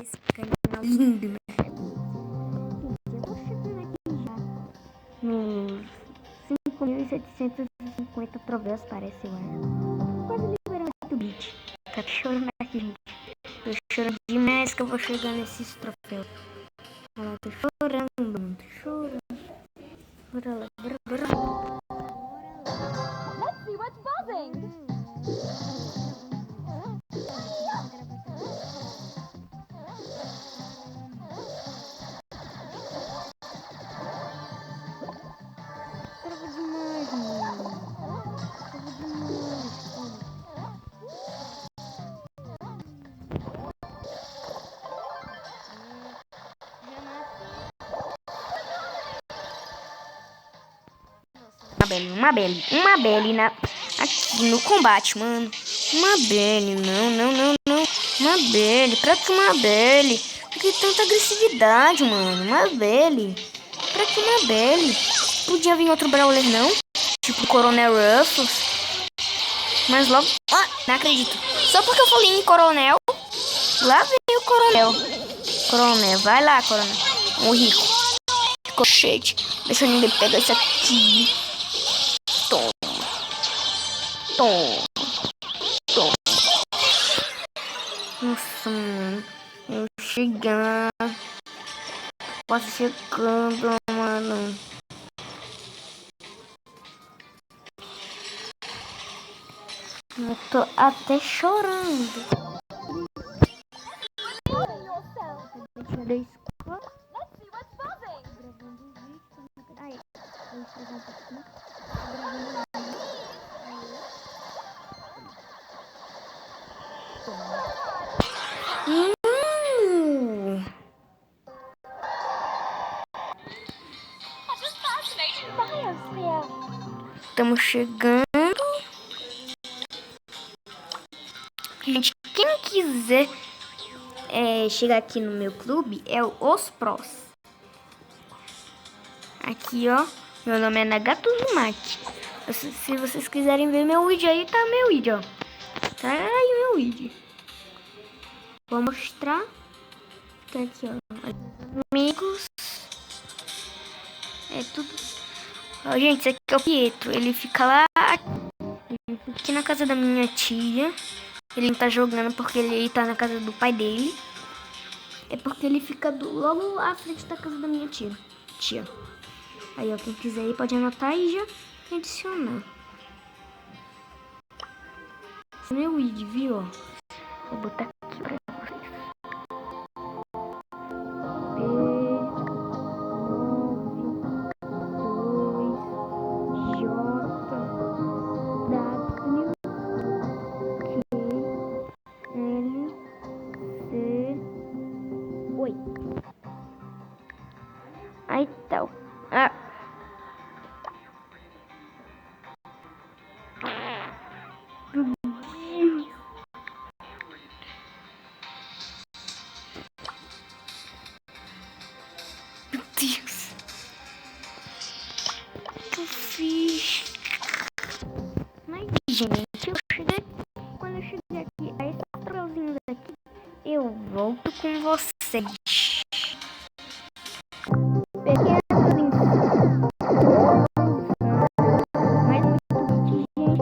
esse canal lindo, né? Eu vou chegando aqui já nos 5.750 troféus, parece, eu acho. Quase liberando o beat. Tá chorando aqui, gente. Tô chorando demais que eu vou chegar nesses troféus. Olha lá, tô chorando, mano. Tô chorando. Bora lá, bora lá. Let's see what's buzzing. Trava demais, mano. Trava demais. Uma Belle aqui no combate, mano. Uma Belle, não. Uma Belle, pra que uma Belle? Por que tanta agressividade, mano? Uma Belle. Pra que uma Belle? Podia vir outro Brawler, não? Tipo Coronel Ruffles. Mas logo... Ah, não acredito. Só porque eu falei em Coronel, lá veio o Coronel. Coronel, vai lá, Coronel. O rico. Ricochete. Deixa ninguém pegar isso aqui. Toma. Nossa, mano. Eu chegar. Quase chegando, mano. Eu tô até chorando. Da escola. Let's see what's buzzing. Gravando um vídeo. Aí, vou escrever um pouquinho. Gravando um What a fascinating biosphere. Estamos chegando. Gente, quem quiser chegar aqui no meu clube é o Os Pros. Aqui, ó. Meu nome é Nagatuzumaki. Se vocês quiserem ver meu vídeo aí, tá meu vídeo, ó. Tá aí meu vídeo. Vou mostrar. Fica aqui, ó. Amigos. É tudo. Ó, gente, esse aqui é o Pietro. Ele fica lá aqui na casa da minha tia. Ele não tá jogando porque ele tá na casa do pai dele. É porque ele fica logo à frente da casa da minha tia. Aí, ó, quem quiser ir pode anotar e já adicionar. Esse é meu vídeo, viu? Ó. Vou botar aqui pra vocês. Oi. Aí tá. Ah. Meu Deus. O que eu fiz? Mas, gente, quando eu chegar aqui a esses trolzinhos aqui, eu volto com vocês. Pequenos mas muito gente.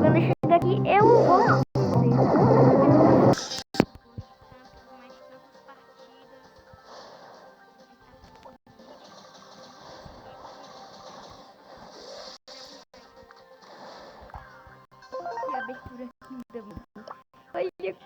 Quando eu chegar aqui, eu volto com vocês. Abertura aqui da olha.